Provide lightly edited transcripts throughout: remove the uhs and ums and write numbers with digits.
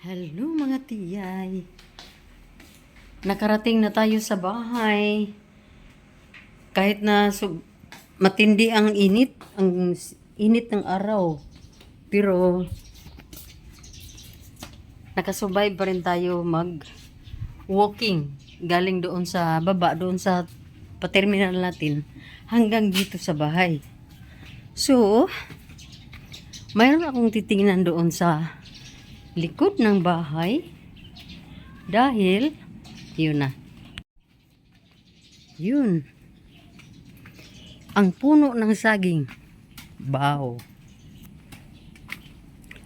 Hello mga tiyay. Nakarating na tayo sa bahay. Kahit na matindi ang init ng araw. Pero nakasurvive pa rin tayo walking galing doon sa baba, doon sa pa-terminal natin hanggang dito sa bahay. So, mayroon akong titingnan doon sa likod ng bahay dahil yun ang puno ng saging. Baho.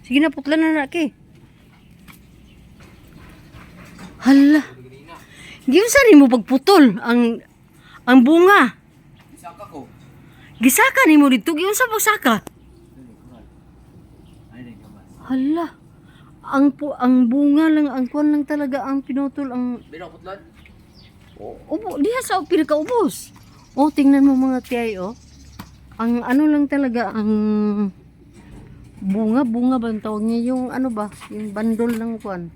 Sige na, putlan na laki. Hala, giyon sa mo pagputol ang bunga. Gisaka ko. Gisaka ni mo dito, giyon sa pagsaka. Hala, ang bunga lang, ang kuwan lang talaga ang pinutol ang Binaputlan? ubo, diha sa pinakaubos. Oh, tingnan mo mga tiyay, oh. Ang ano lang talaga, ang bunga ba ang tawag niya? Yung ano ba? Yung bandol ng kuwan.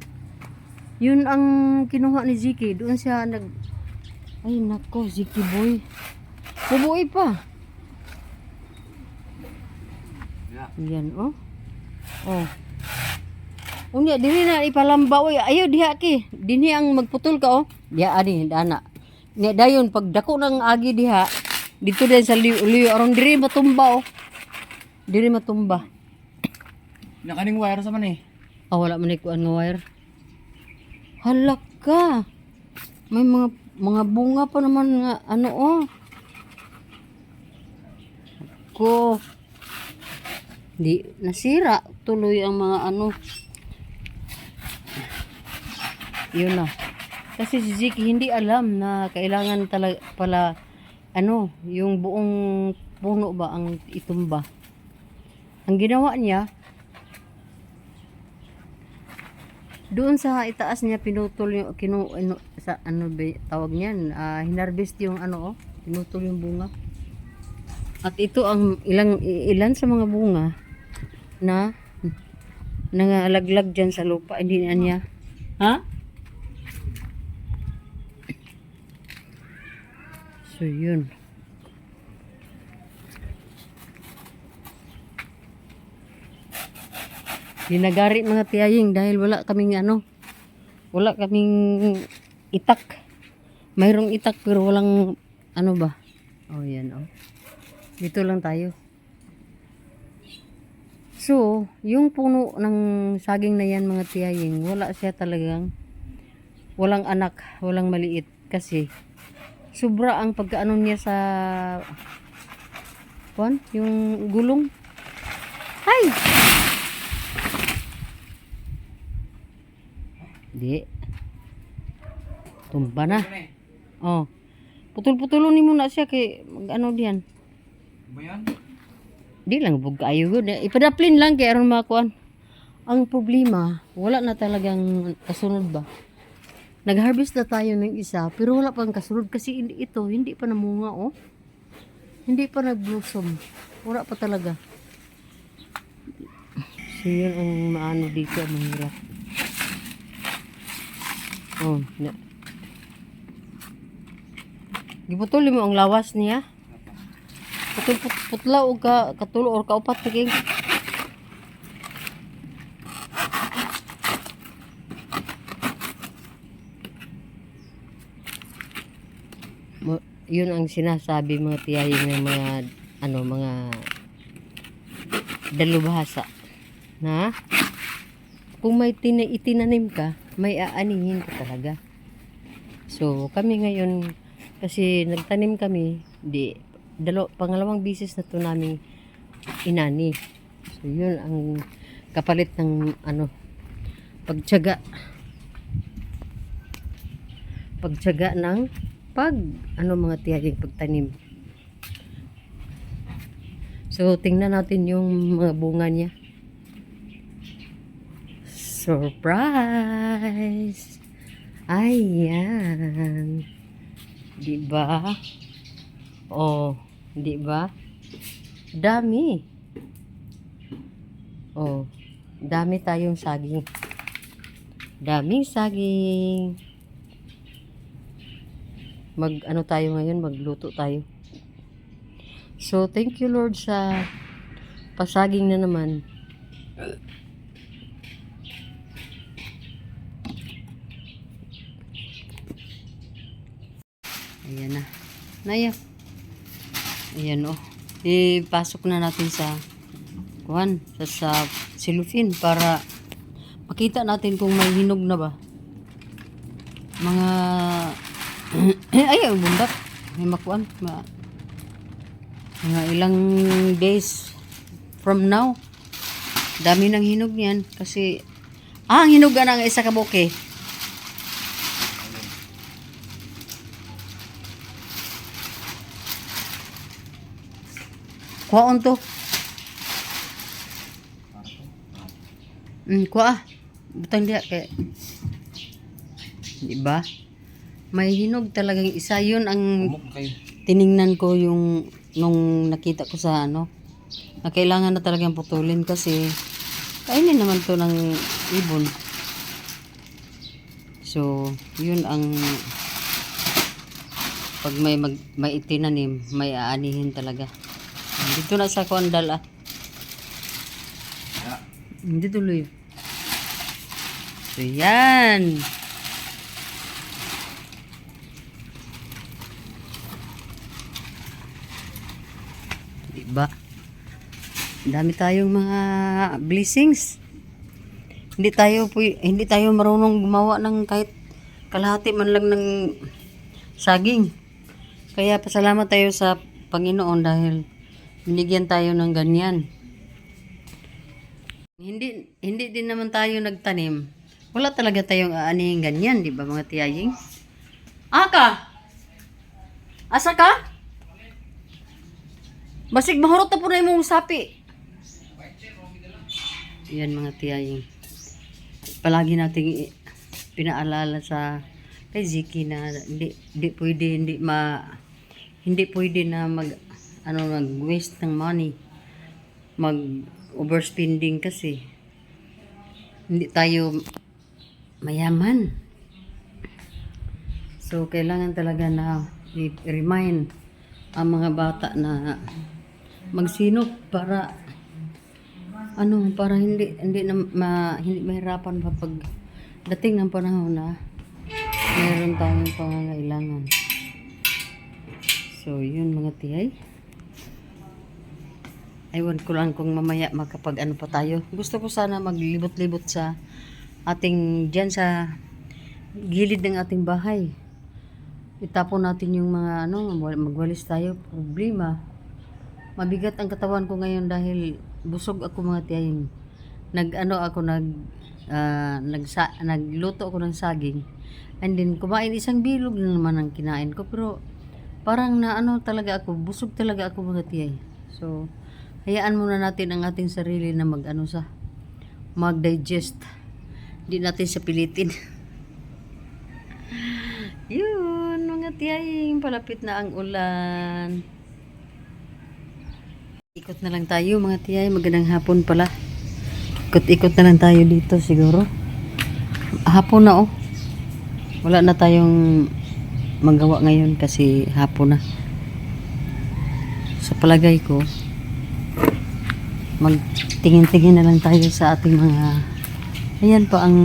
Yun ang kinuha ni Ziki. Doon siya ay nako, Ziki boy. Bubuhay pa. Yan, oh. Oh. Unya, dili na ipalamba, oy. Ayaw diha ki. Dinhi ang magputol ka, oh. Diha ani dana. Nya dayon pag dako nang agi diha, dito din sa liyo aron diri matumba, oh. Diri matumba. Nakaning wire sa man eh. Ah, wala man ikuan nga wire. Halak ka. May mga bunga pa naman nga ano, oh. Ko. Di nasira tuloy ang mga ano. Yun na. Kasi si Ziki hindi alam na kailangan talaga pala ano, yung buong puno ba ang itumba. Ang ginawa niya, doon sa itaas niya pinutol yung sa ano ba tawag niyan, hinarvest yung ano, oh, pinutol yung bunga. At ito ang ilan sa mga bunga na nangalaglag dyan sa lupa, hindi na niya. Ha? So yun. Dinagari mga tiyaying dahil wala kaming itak. Mayroong itak pero walang ano ba. Oh yan, oh. Dito lang tayo. So, yung puno ng saging na yan mga tiyaying, wala siya talagang walang anak, walang maliit kasi sobra ang pagkaano niya sa yung gulong. Ay! Di. Tumba na. Oh. Putol-putulon ni mo na siya kay ano diyan. Ba yan? Di lang bug kayo gud. Ipadaplin lang kay aron makuan. Ang problema, wala na talagang kasunod ba. Nag-harvest na tayo ng isa, pero wala pang kasunod kasi ito hindi pa namunga, oh. Hindi pa nag-blossom. Wala pa talaga. So yun ang maano dito, ang mahirap. Oh, na. Giputuli mo ang lawas niya. Putla o katulo or kaupat tiging. Yun ang sinasabi mga tiyahin ng mga dalubhasa na kung may itinanim ka, may aanihin ka talaga. So kami ngayon kasi nagtanim kami, pangalawang bisis na to namin inani. So yun ang kapalit ng pagtiyaga ng mga tiyaging pagtanim. So tingnan natin yung mga bunga niya. Surprise! Ayan. Diba? Oh, diba? Dami. Oh, dami tayong saging. Daming saging. Ano tayo ngayon, magluto tayo. So, thank you Lord sa pasaging na naman. Ayan na. Naya. Ayan oh. Ipasok na natin sa sa silufin para makita natin kung may hinog na ba. Mga ay, bumbat. May makuan. Mga ilang days from now. Dami ng hinog niyan kasi ang hinog na ng isa ka buke. Kuhaon to. Kuha. Butang dia kay. Di ba? May hinog talagang isa. Yun ang tiningnan ko yung nung nakita ko sa ano. Na kailangan na talagang putulin kasi kainin naman to ng ibon. So, yun ang pag may itinanim, may aanihin talaga. Dito na sa kondal ah. Hindi tuloy. So, yan. Diba? Dami tayong mga blessings. Hindi tayo marunong gumawa ng kahit kalahati man lang ng saging. Kaya pasalamat tayo sa Panginoon dahil binigyan tayo ng ganyan. Hindi din naman tayo nagtanim. Wala talaga tayong aanihing ganyan, di ba mga tiyaying? Aka! Asa ka? Basig mahurot na po na yung sapi. Yan mga tiyaying. Palagi nating pinaalala sa kay Ziki na hindi pwede na mag-waste ng money. Mag-overspending kasi hindi tayo mayaman. So, kailangan talaga na i-remind ang mga bata na magsinop para hindi mahirapan pa pag dating ng panahon na meron tayong pangangailangan. So, yun mga tiyay. Ewan ko lang kung mamaya makapag ano pa tayo. Gusto ko sana maglibot-libot sa dyan sa gilid ng ating bahay. Itapon natin yung mga magwalis tayo. Problema. Mabigat ang katawan ko ngayon dahil busog ako mga tiyay. Nagluto ako ng saging. And then kumain isang bilog na naman ang kinain ko. Pero parang talaga ako. Busog talaga ako mga tiyay. So, hayaan muna natin ang ating sarili na mag-digest. Hindi natin sa pilitin. Yun, mga tiyaying, palapit na ang ulan. Ikot na lang tayo mga tiyay, magandang hapon pala. Ikot-ikot na lang tayo dito siguro. Hapon na oh. Wala na tayong magawa ngayon kasi hapon na. Sa palagay ko, magtingin-tingin na lang tayo sa ating mga ayan pa ang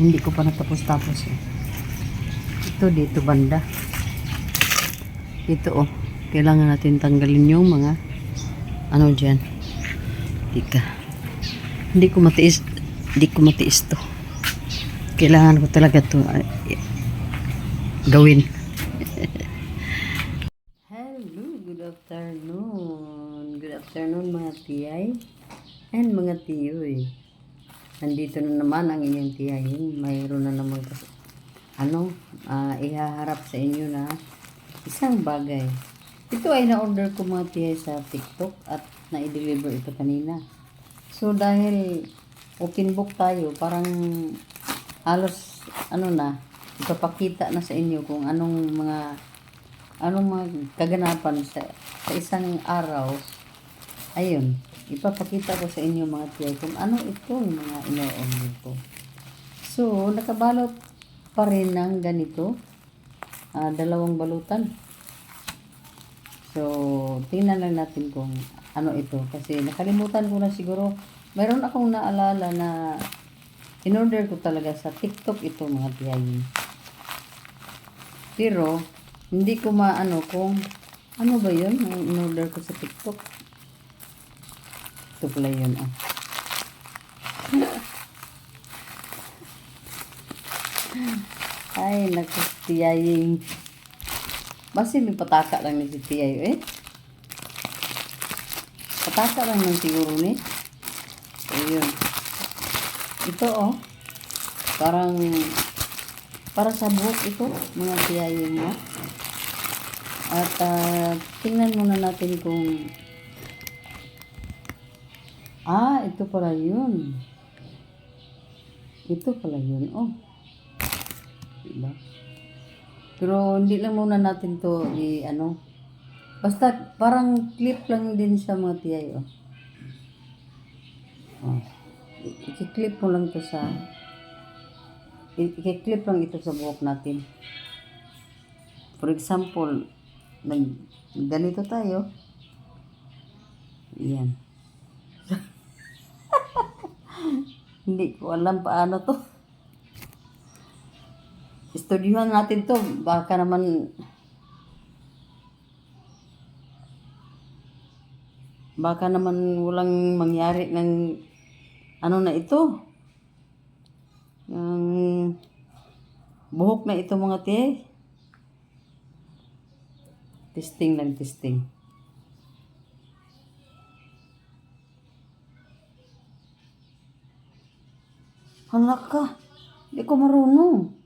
hindi ko pa natapos-tapos eh. Ito dito banda ito oh, kailangan natin tanggalin yung mga dyan. Hindi ko matiis to, kailangan ko talaga to gawin. Good afternoon mga tiyay and mga tiyoy. Nandito na naman ang inyong tiyayin. Mayroon na naman ihaharap sa inyo na isang bagay. Ito ay na-order ko mga tiyay sa TikTok at na-deliver ito kanina. So dahil open book tayo, parang halos ipapakita na sa inyo kung anong mga kaganapan sa isang araw. Ayun, ipapakita ko sa inyo mga tiyay kung ano itong mga ino-order ko. So, nakabalot pa rin ng ganito. Dalawang balutan. So, tingnan lang natin kung ano ito. Kasi nakalimutan ko na siguro. Mayroon akong naalala na in-order ko talaga sa TikTok ito mga tiyayin. Pero, hindi ko maano kung ano ba yun ang in-order ko sa TikTok. Ito pala yun. Ay, naku, tiyayin. Basta may pataka lang ni si tiyayo Pataka lang ng siguro ni. Ayun. Ito parang para sa buhok ito, mga tiyayin mo. At tingnan muna natin kung ito pala yun. Ito pala yun, Diba? Pero hindi lang muna natin to basta parang clip lang din sa mga tiyay, i-clip mo lang to i-clip lang ito sa buhok natin. For example, ganito tayo. Yan. Hindi ko alam paano to. Estudyuhan natin to. Baka naman walang mangyari ng na ito. Yung buhok na ito mga tiye. Testing lang, testing. Hala ka. Hindi ko marunong.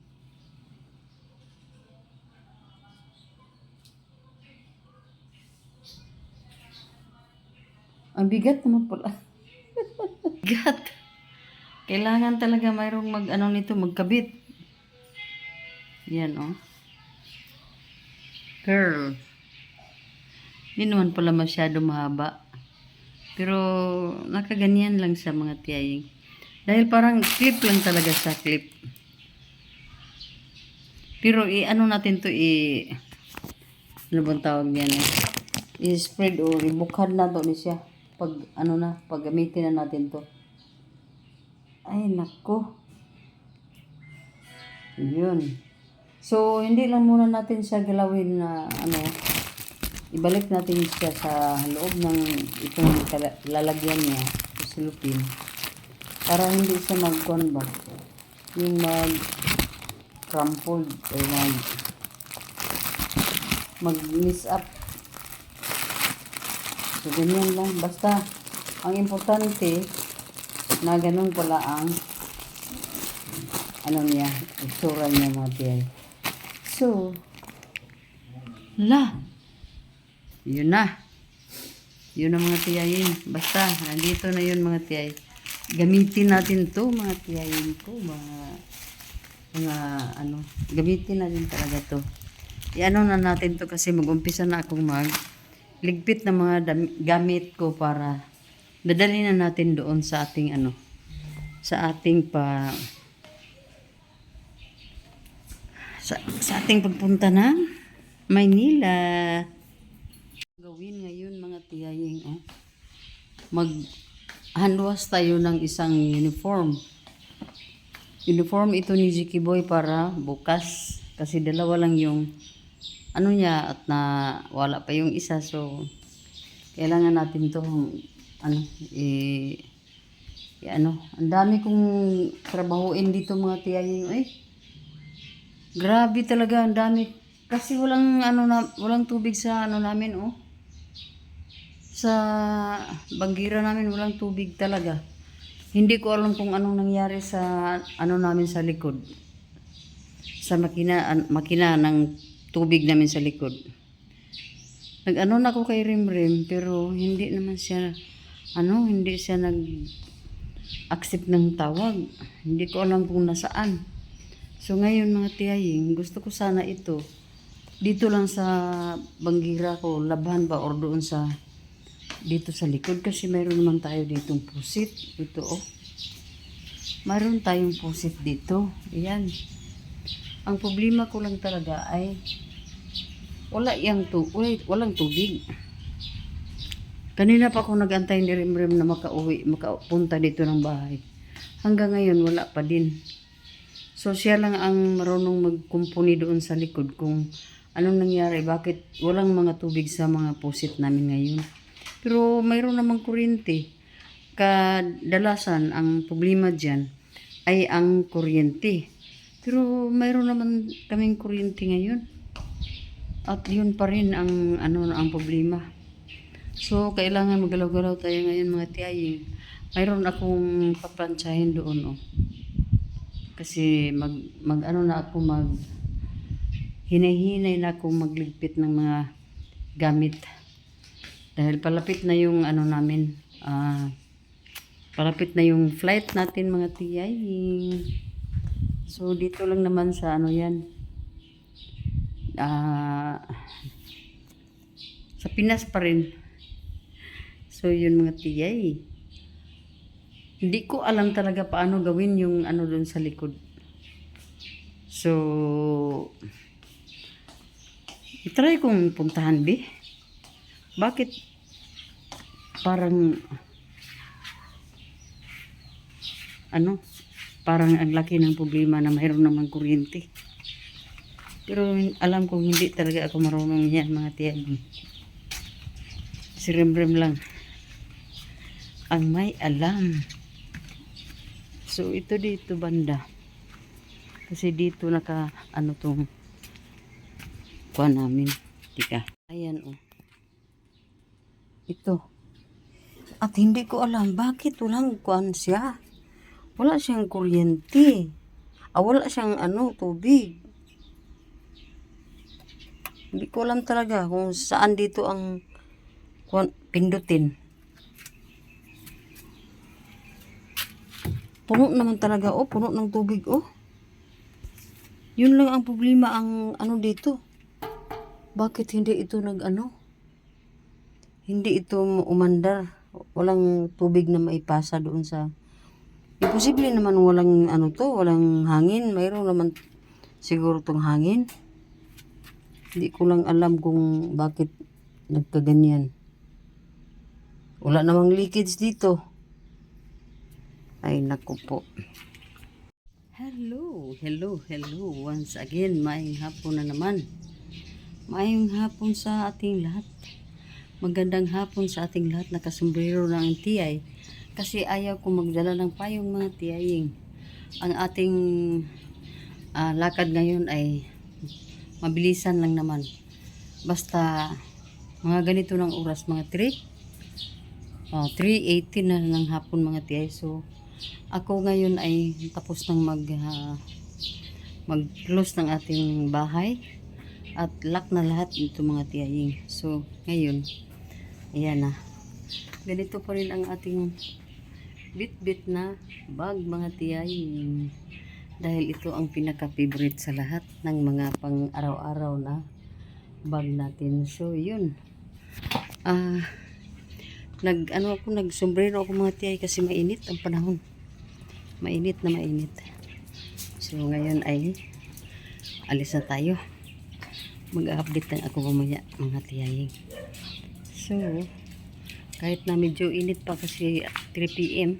Ang bigat naman pala. Bigat. Kailangan talaga mayroong magkabit. Yan, Curl. Hindi naman pala masyado mahaba. Pero, nakaganyan lang sa mga tiyaying. Dahil parang clip lang talaga sa clip. Pero, natin to ano bang tawag yan i-spread o i-bukhad na to ni siya. Pag gamitin na natin to. Ay, nako. Yun. So, hindi lang muna natin siya galawin na ibalik natin siya sa loob ng itong lalagyan niya, silupin. Para hindi siya mag-con ba? Yung mag-crumpled o mag-mix up. So, ganyan lang. Basta, ang importante, na ganun pala ang itsura niya mga tiyay. So, yun na. Yun na mga tiyayin. Basta, nandito na yun mga tiyay. Gamitin natin to mga tiyayin ko. Gamitin natin talaga to. Na natin to kasi mag-umpisa na akong ligpit na mga gamit ko para dadali na natin doon sa ating sa ating pagpunta ng Maynila. Gawin ngayon mga tiyaying maghandwas tayo ng isang uniform ito ni Ziki Boy para bukas kasi dalawa lang yung niya at wala pa yung isa, so kailangan natin to ang dami kong trabahuin dito mga tiyaying. Grabe talaga, ang dami kasi walang tubig sa namin sa banggira namin, walang tubig talaga. Hindi ko alam kung anong nangyari sa namin sa likod, sa makina ng tubig namin sa likod. Na ako kay Rimrim, pero hindi naman siya hindi siya nag-accept ng tawag. Hindi ko alam kung nasaan. So ngayon mga tiyaying, gusto ko sana ito dito lang sa banggira ko, labhan ba or doon dito sa likod kasi mayroon naman tayo ditong pusit. Ito mayroon tayong pusit dito. Ayan. Ang problema ko lang talaga ay walang tubig. Kanina pa ako nag-antay ni Rimrim na makapunta dito ng bahay. Hanggang ngayon wala pa din. So siya lang ang marunong magkumpuni doon sa likod kung anong nangyari, bakit walang mga tubig sa mga pusit namin ngayon. Pero mayroon namang kuryente. Kadalasan ang problema dyan ay ang kuryente. Pero mayroon naman kaming kuryente ngayon. At yun pa rin ang ang problema. So kailangan magalaw-galaw tayo ngayon mga tiyaying. Mayroon akong paplantsahin doon Kasi hinay-hinay na ako magligpit ng mga gamit. Dahil palapit na yung palapit na yung flight natin mga tiyaying. So dito lang naman sa yan. Sa Pinas pa rin. So yun mga tiyay. Hindi ko alam talaga paano gawin yung doon sa likod. So itry kong puntahan Bakit parang parang ang laki ng problema na mayroon namang kuryente. Pero alam kong hindi talaga ako marunong yan mga tiyay. Si Rimrim lang ang may alam. So ito dito banda. Kasi dito tong kuha namin. Tika. Ayan Ito. At hindi ko alam bakit walang kuan siya. Wala siyang kuryente. Wala siyang tubig. Hindi ko alam talaga kung saan dito ang pindutin. Puno naman talaga puno ng tubig Yun lang ang problema ang dito. Bakit hindi ito hindi ito umandar. Walang tubig na maipasa doon sa imposible naman walang walang hangin. Mayroon naman siguro tong hangin. Hindi ko lang alam kung bakit nagkaganyan. Wala namang leakage dito. Ay naku po. Hello once again. Maayong hapon na naman. Maayong hapon sa ating lahat. Magandang hapon sa ating lahat. Nakasombrero na ang tiyay. Kasi ayaw ko magdala ng payong mga tiyaying. Ang ating lakad ngayon ay mabilisan lang naman. Basta mga ganito ng oras, mga 3:18 na ng hapon mga tiyay. So ako ngayon ay tapos nang mag-close ng ating bahay at lock na lahat ito mga tiyaying. So ngayon ayan na, ganito pa rin ang ating bit na bag mga tiyaying, dahil ito ang pinaka-favorite sa lahat ng mga pang araw-araw na bag natin. So yun, nagsombrero ako mga tiyay kasi mainit ang panahon. Mainit. So ngayon ay alis na tayo. Mag-update lang ako mamaya mga tiyaying. So kahit na medyo init pa kasi 3 PM,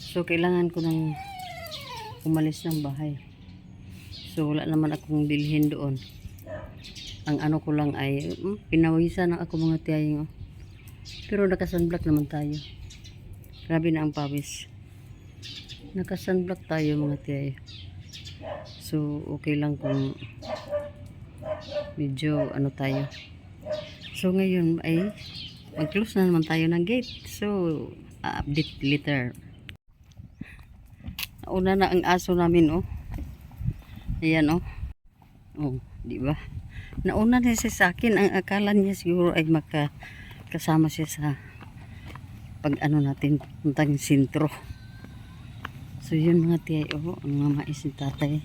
so kailangan ko nang umalis ng bahay. So wala naman akong bilhin doon. Ang ko lang ay pinawisan na ako mga tiyaying. Pero naka-sunblock naman tayo. Grabe na ang pawis. Naka-sunblock tayo mga tiyay. So okay lang kung medyo tayo. So ngayon ay mag-close na naman tayo ng gate. So update later. Nauna na ang aso namin Ayan di ba? Nauna na siya sa akin. Ang akala niya siguro ay kasama siya sa pag natin puntang sentro. So yun mga tiyay, ang mga mais ni tatay,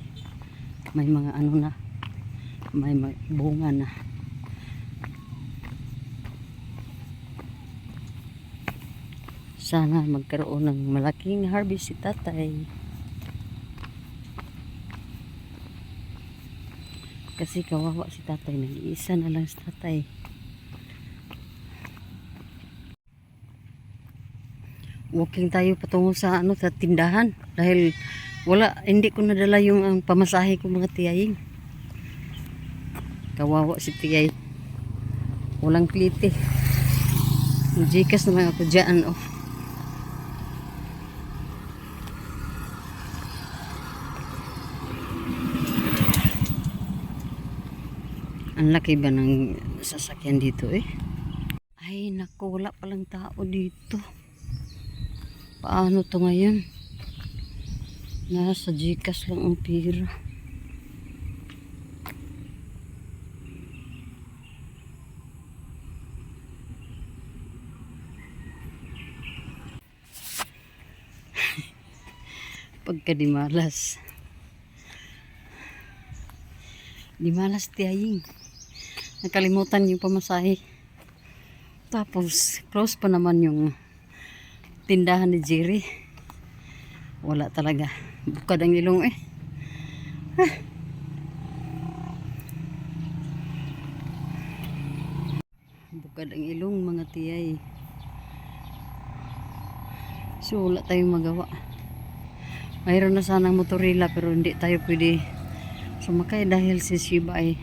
may mga may bunga na. sana magkaroon ng malaking harvest si tatay. Kasi kawawa si tatay, nag-iisa na lang si tatay. Walking tayo patungo sa sa tindahan dahil hindi ko nadala yung pamasahe ko mga tiyaying. Kawawa si tiyay. Walang klite. Gcash na lang ako dyan, oh. Ang laki ba ng sasakyan dito eh? Ay naku, wala palang tao dito. Paano to ngayon? Nasa Gcash lang ang pira. Pagka di malas tiyaying, nakalimutan yung pamasahe. Tapos close pa naman yung tindahan ni Jerry. Wala talaga, bukad ang ilong eh. Bukad ang ilong mga tiyay. So wala tayong magawa. Mayroon na sanang motorila pero hindi tayo pwede sumakay dahil si Shiba ay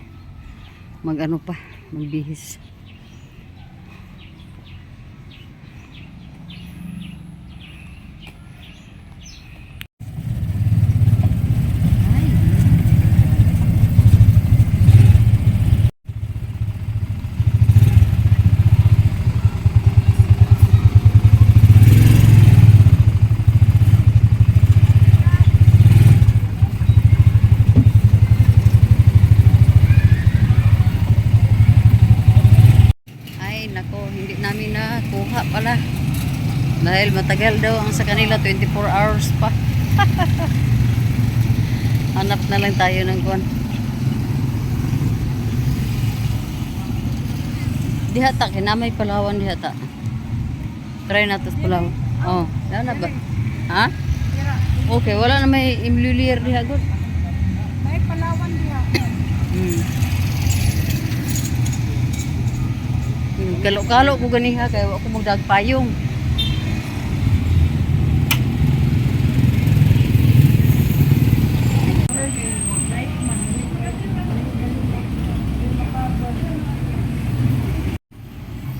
magbihis. Hindi namin nakuha pala dahil matagal daw ang sa kanila, 24 hours pa. Hanap na lang tayo ng kuwan. Dihata, kinamay Palawan dihata. Try natin Palawan. Oh, na ba? Ha? Okay, wala na may imlulier diha gud. May Palawan diha. Kalo-kalo ko ganiha kay ako magdagpayong.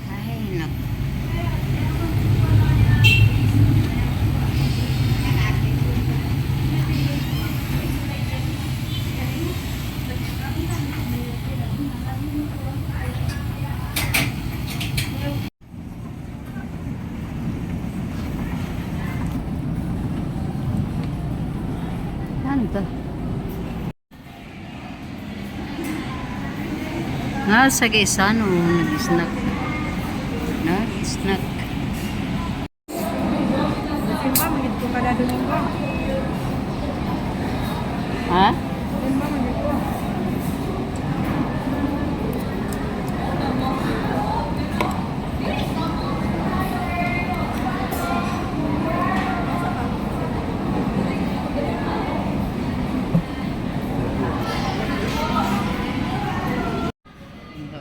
Ay, nak. Ano to? Sa Gaisano, nag-snack. Nag-snack. Simba magid ko kada Domingo. Ha? Simba magid ko.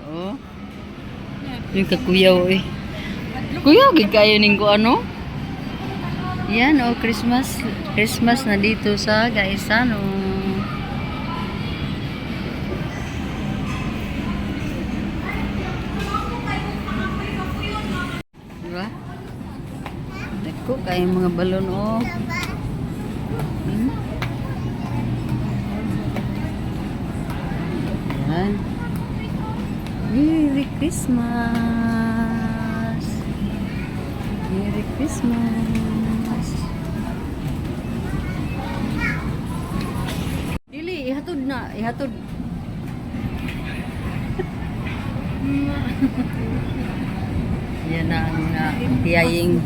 Oo. Yung kakuyaw eh. Kuyaw, gikayo ning ko ano? Yan oh, Christmas na dito sa Gaisano. Diba? Dako kayo mga balon oh. Yan. Merry Christmas. Merry Christmas. Dili, ihatod na, ihatod. Yan na ang mga tiyaying.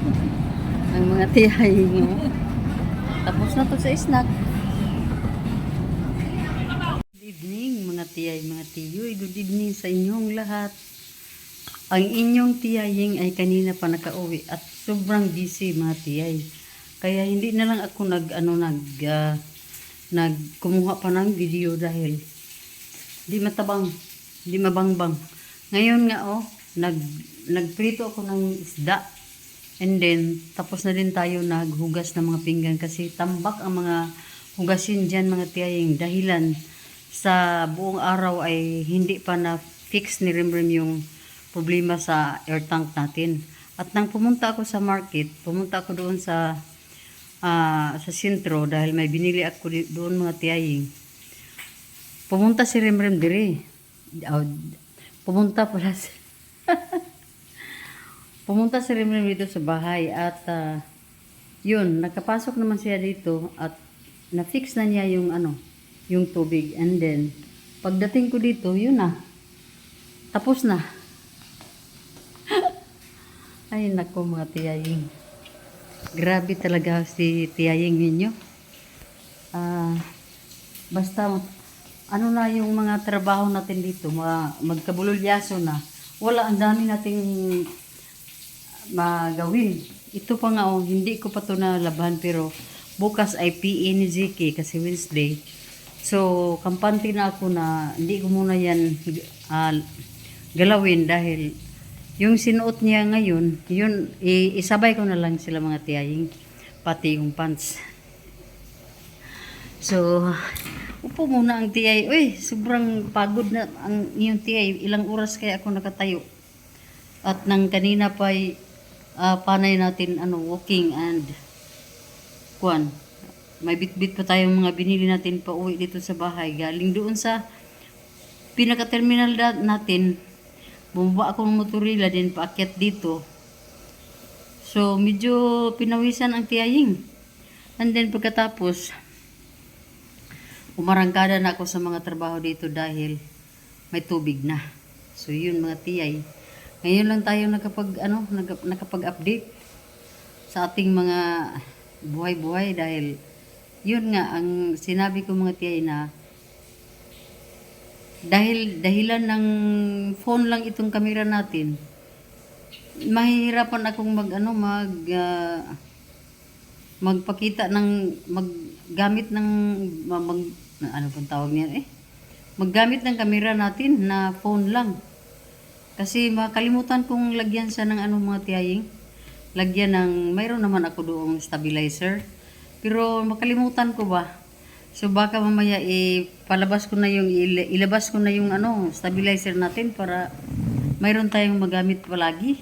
Ang mga tiyaying. Oh. Tapos na to sa snack. Good evening mga tiyay, mga tiyoy. Good evening sa inyong lahat. Ang inyong tiyaying ay kanina pa nakauwi at sobrang busy mga tiyay. Kaya hindi na lang ako nagkumuha pa ng video dahil di matabang, di mabangbang. Ngayon nga nagprito ako ng isda. And then, tapos na din tayo naghugas ng mga pinggan kasi tambak ang mga hugasin dyan mga tiyaying dahilan sa buong araw ay hindi pa na-fix ni Rimrim yung problema sa air tank natin. At nang pumunta ako sa market, pumunta ako doon sa sentro dahil may binili ako doon mga tiyaying. Pumunta si Rimrim dire. Pumunta pala si Pumunta si Rimrim dito sa bahay at yun, nakapasok naman siya dito at na-fix na niya yung yung tubig. And then, pagdating ko dito, yun na. Tapos na. Ay, nako mga tiyaying. Grabe talaga si tiyaying ninyo. Basta, ano na yung mga trabaho natin dito, magkabulolyaso na. Wala, ang dami nating magawin. Ito pa nga hindi ko pa to nalaban pero bukas ay PE ni Ziki kasi Wednesday. So, kampante na ako na hindi ko muna yan galawin dahil yung sinuot niya ngayon, yun, isabay ko na lang sila mga tiyaying, pati yung pants. So, upo muna ang tiyay. Uy, sobrang pagod na ang iyong tiyay. Ilang oras kaya ako nakatayo. At nang kanina pa ay panay natin walking and kuan. May bitbit pa tayong mga binili natin pa uwi dito sa bahay. Galing doon sa pinaka-terminal natin. Bumaba ako ng motorila din paakyat dito. So, medyo pinawisan ang tiyaying. And then pagkatapos, umarangkada na ako sa mga trabaho dito dahil may tubig na. So, yun mga tiyay. Ngayon lang tayo nakapag-update sa ating mga buhay-buhay dahil yun nga ang sinabi ko mga tiyay na dahilan ng phone lang itong camera natin, mahihirapan akong magpakita ng maggamit ng ano pang tawag niya maggamit ng camera natin na phone lang. Kasi makalimutan kong lagyan siya ng mga tiyaying. Lagyan ng, mayroon naman ako doong stabilizer. Pero makalimutan ko ba? So baka mamaya ilabas ko na yung stabilizer natin para mayroon tayong magamit palagi.